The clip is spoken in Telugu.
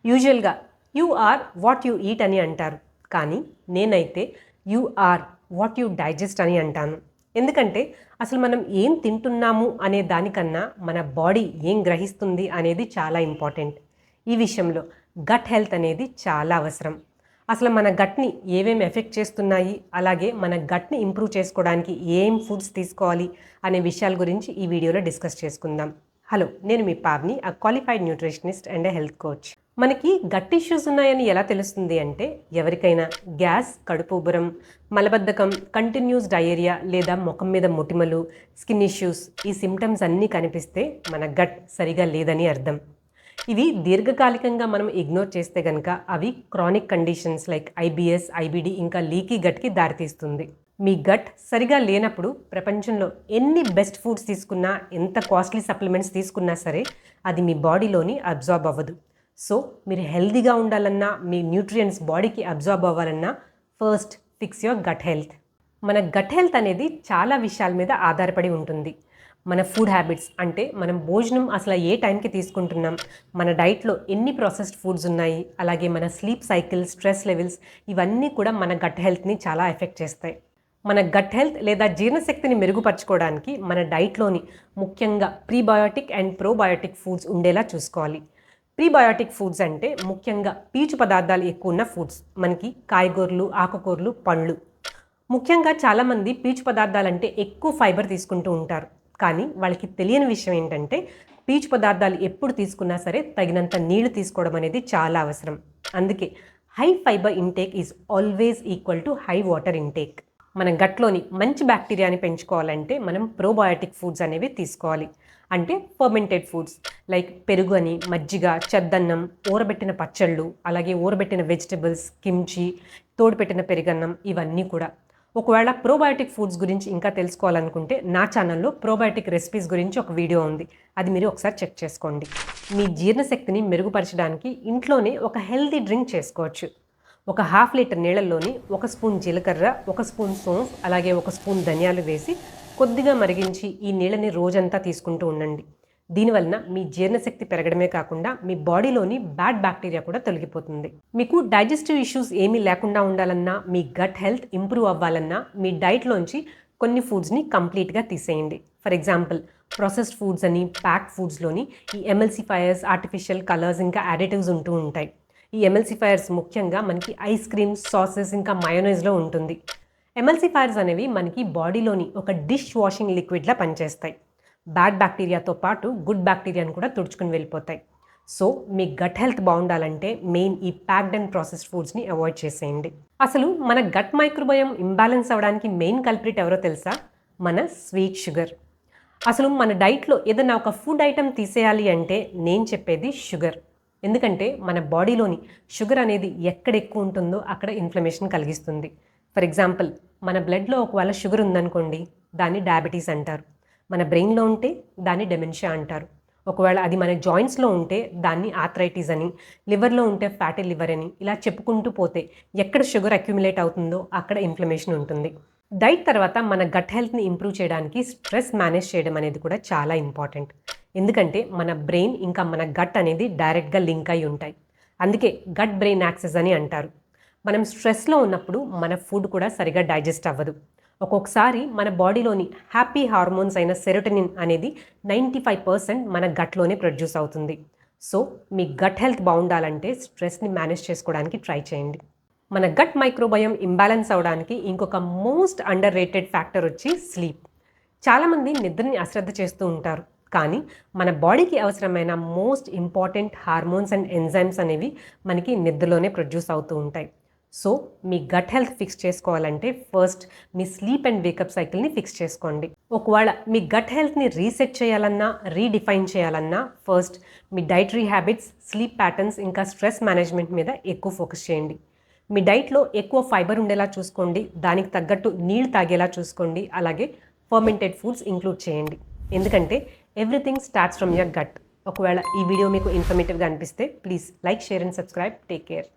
యూజువల్గా you are what you eat అని అంటారు, కానీ నేనైతే you are what you digest అని అంటాను. ఎందుకంటే అసలు మనం ఏం తింటున్నాము అనే దానికన్నా మన బాడీ ఏం గ్రహిస్తుంది అనేది చాలా ఇంపార్టెంట్. ఈ విషయంలో గట్ హెల్త్ అనేది చాలా అవసరం. అసలు మన గట్ని ఏమేమి ఎఫెక్ట్ చేస్తున్నాయి, అలాగే మన గట్ని ఇంప్రూవ్ చేసుకోవడానికి ఏం ఫుడ్స్ తీసుకోవాలి అనే విషయాల గురించి ఈ వీడియోలో డిస్కస్ చేసుకుందాం. హలో, నేను మీ Pavni, a qualified nutritionist and a health coach. మనకి గట్ ఇష్యూస్ ఉన్నాయని ఎలా తెలుస్తుంది అంటే, ఎవరికైనా గ్యాస్, కడుపు ఉబ్బరం, మలబద్ధకం, కంటిన్యూస్ డయేరియా లేదా ముఖం మీద మొటిమలు, స్కిన్ ఇష్యూస్, ఈ సిమ్టమ్స్ అన్నీ కనిపిస్తే మన గట్ సరిగా లేదని అర్థం. ఇవి దీర్ఘకాలికంగా మనం ఇగ్నోర్ చేస్తే కనుక అవి chronic conditions like IBS, IBD ఇంకా లీకీ గట్కి దారితీస్తుంది. మీ గట్ సరిగా లేనప్పుడు ప్రపంచంలో ఎన్ని బెస్ట్ ఫుడ్స్ తీసుకున్నా, ఎంత కాస్ట్లీ సప్లిమెంట్స్ తీసుకున్నా సరే అది మీ బాడీలోని అబ్జార్బ్ అవ్వదు. సో మీరు హెల్తీగా ఉండాలన్నా, మీ న్యూట్రియంట్స్ బాడీకి అబ్జార్బ్ అవ్వాలన్నా first fix your gut health. మన గట్ హెల్త్ అనేది చాలా విషయాల మీద ఆధారపడి ఉంటుంది. మన ఫుడ్ హ్యాబిట్స్, అంటే మనం భోజనం అసలు ఏ టైంకి తీసుకుంటున్నాం, మన డైట్లో ఎన్ని ప్రాసెస్డ్ ఫుడ్స్ ఉన్నాయి, అలాగే మన స్లీప్ సైకిల్, స్ట్రెస్ లెవెల్స్, ఇవన్నీ కూడా మన గట్ హెల్త్ని చాలా ఎఫెక్ట్ చేస్తాయి. మన గట్ హెల్త్ లేదా జీర్ణశక్తిని మెరుగుపరచుకోవడానికి మన డైట్లోని ముఖ్యంగా ప్రీబయోటిక్ అండ్ ప్రోబయోటిక్ ఫుడ్స్ ఉండేలా చూసుకోవాలి. ప్రీబయోటిక్ ఫుడ్స్ అంటే ముఖ్యంగా పీచు పదార్థాలు ఎక్కువ ఉన్న ఫుడ్స్, మనకి కాయగూరలు, ఆకుకూరలు, పండ్లు. ముఖ్యంగా చాలామంది పీచు పదార్థాలంటే ఎక్కువ ఫైబర్ తీసుకుంటూ ఉంటారు, కానీ వాళ్ళకి తెలియని విషయం ఏంటంటే పీచు పదార్థాలు ఎప్పుడు తీసుకున్నా సరే తగినంత నీళ్లు తీసుకోవడం అనేది చాలా అవసరం. అందుకే high fibre intake is always equal to high water intake. మన గట్లోని మంచి బ్యాక్టీరియాని పెంచుకోవాలంటే మనం ప్రోబయోటిక్ ఫుడ్స్ అనేవి తీసుకోవాలి. అంటే ఫర్మెంటెడ్ ఫుడ్స్ లైక్ పెరుగు అని, మజ్జిగ, చెద్దన్నం, ఊరబెట్టిన పచ్చళ్ళు, అలాగే ఊరబెట్టిన వెజిటబుల్స్, కిమ్చి, తోడుపెట్టిన పెరుగన్నం, ఇవన్నీ కూడా. ఒకవేళ ప్రోబయోటిక్ ఫుడ్స్ గురించి ఇంకా తెలుసుకోవాలనుకుంటే నా ఛానల్లో ప్రోబయోటిక్ రెసిపీస్ గురించి ఒక వీడియో ఉంది, అది మీరు ఒకసారి చెక్ చేసుకోండి. మీ జీర్ణశక్తిని మెరుగుపరచడానికి ఇంట్లోనే ఒక హెల్తీ డ్రింక్ చేసుకోవచ్చు. ఒక 1/2 లీటర్ నీళ్ళల్లోని 1 స్పూన్ జీలకర్ర, 1 స్పూన్ సోంఫ్, అలాగే 1 స్పూన్ ధనియాలు వేసి కొద్దిగా మరిగించి ఈ నీళ్ళని రోజంతా తీసుకుంటూ ఉండండి. దీనివలన మీ జీర్ణశక్తి పెరగడమే కాకుండా మీ బాడీలోని బ్యాడ్ బ్యాక్టీరియా కూడా తొలగిపోతుంది. మీకు డైజెస్టివ్ ఇష్యూస్ ఏమీ లేకుండా ఉండాలన్నా, మీ గట్ హెల్త్ ఇంప్రూవ్ అవ్వాలన్నా మీ డైట్లోంచి కొన్ని ఫుడ్స్ని కంప్లీట్గా తీసేయండి. ఫర్ ఎగ్జాంపుల్, ప్రాసెస్డ్ ఫుడ్స్ అని, ప్యాక్ ఫుడ్స్లోని ఈ ఎమ్ఎల్సిఫైయర్స్, ఆర్టిఫిషియల్ కలర్స్ ఇంకా యాడిటివ్స్ ఉంటూ ఉంటాయి. ఈ ఎమ్ఎల్సిఫైయర్స్ ముఖ్యంగా మనకి ఐస్ క్రీమ్స్, సాసెస్ ఇంకా మయోనైజ్లో ఉంటుంది. ఎమ్ఎల్సిఫైయర్స్ అనేవి మనకి బాడీలోని ఒక డిష్ వాషింగ్ లిక్విడ్లా పనిచేస్తాయి. బ్యాడ్ బ్యాక్టీరియాతో పాటు గుడ్ బ్యాక్టీరియాను కూడా తుడుచుకుని వెళ్ళిపోతాయి. సో మీ గట్ హెల్త్ బాగుండాలంటే మెయిన్ ఈ ప్యాక్డ్ అండ్ ప్రాసెస్డ్ ఫుడ్స్ని అవాయిడ్ చేసేయండి. అసలు మన గట్ మైక్రోబయోమ్ ఇంబ్యాలెన్స్ అవ్వడానికి మెయిన్ కల్ప్రిట్ ఎవరో తెలుసా? మన స్వీట్ షుగర్. అసలు మన డైట్లో ఏదైనా ఒక ఫుడ్ ఐటెం తీసేయాలి అంటే నేను చెప్పేది షుగర్. ఎందుకంటే మన బాడీలోని షుగర్ అనేది ఎక్కడ ఎక్కువ ఉంటుందో అక్కడ ఇన్ఫ్లమేషన్ కలిగిస్తుంది. ఫర్ ఎగ్జాంపుల్, మన బ్లడ్లో ఒకవేళ షుగర్ ఉందనుకోండి, దాన్ని డయాబెటీస్ అంటారు. మన బ్రెయిన్లో ఉంటే దాన్ని డెమెన్షియా అంటారు. ఒకవేళ అది మన జాయింట్స్లో ఉంటే దాన్ని ఆర్థరైటిస్ అని, లివర్లో ఉంటే ఫ్యాటీ లివర్ అని, ఇలా చెప్పుకుంటూ పోతే ఎక్కడ షుగర్ అక్యుములేట్ అవుతుందో అక్కడ ఇన్ఫ్లమేషన్ ఉంటుంది. డైట్ తర్వాత మన గట్ హెల్త్ని ఇంప్రూవ్ చేయడానికి స్ట్రెస్ మేనేజ్ చేయడం అనేది కూడా చాలా ఇంపార్టెంట్. ఎందుకంటే మన బ్రెయిన్ ఇంకా మన గట్ అనేది డైరెక్ట్గా లింక్ అయి ఉంటాయి. అందుకే గట్ బ్రెయిన్ యాక్సెస్ అని అంటారు. మనం స్ట్రెస్లో ఉన్నప్పుడు మన ఫుడ్ కూడా సరిగా డైజెస్ట్ అవ్వదు. ఒక్కొక్కసారి మన బాడీలోని హ్యాపీ హార్మోన్స్ అయిన సెరోటోనిన్ అనేది 95% మన గట్లోనే ప్రొడ్యూస్ అవుతుంది. సో మీ గట్ హెల్త్ బాగుండాలంటే స్ట్రెస్ని మేనేజ్ చేసుకోవడానికి ట్రై చేయండి. మన గట్ మైక్రోబయోమ్ ఇంబ్యాలెన్స్ అవడానికి ఇంకొక మోస్ట్ అండర్ రేటెడ్ ఫ్యాక్టర్ వచ్చి స్లీప్. చాలామంది నిద్రని అశ్రద్ధ చేస్తూ ఉంటారు, కానీ మన బాడీకి అవసరమైన most important hormones and enzymes అనేవి మనకి నిద్రలోనే ప్రొడ్యూస్ అవుతూ ఉంటాయి. సో మీ గట్ హెల్త్ ఫిక్స్ చేసుకోవాలంటే ఫస్ట్ మీ స్లీప్ అండ్ వేకప్ సైకిల్ని ఫిక్స్ చేసుకోండి. ఒకవేళ మీ గట్ హెల్త్ని రీసెట్ చేయాలన్నా, రీడిఫైన్ చేయాలన్నా ఫస్ట్ మీ డైటరీ హ్యాబిట్స్, స్లీప్ ప్యాటర్న్స్ ఇంకా స్ట్రెస్ మేనేజ్మెంట్ మీద ఎక్కువ ఫోకస్ చేయండి. మీ డైట్లో ఎక్కువ ఫైబర్ ఉండేలా చూసుకోండి, దానికి తగ్గట్టు నీళ్ళు తాగేలా చూసుకోండి, అలాగే ఫర్మెంటెడ్ ఫుడ్స్ ఇంక్లూడ్ చేయండి. ఎందుకంటే everything starts from your gut. ఒకవేళ ఈ వీడియో మీకు ఇన్ఫర్మేటివ్గా అనిపిస్తే please like, share and subscribe. Take care.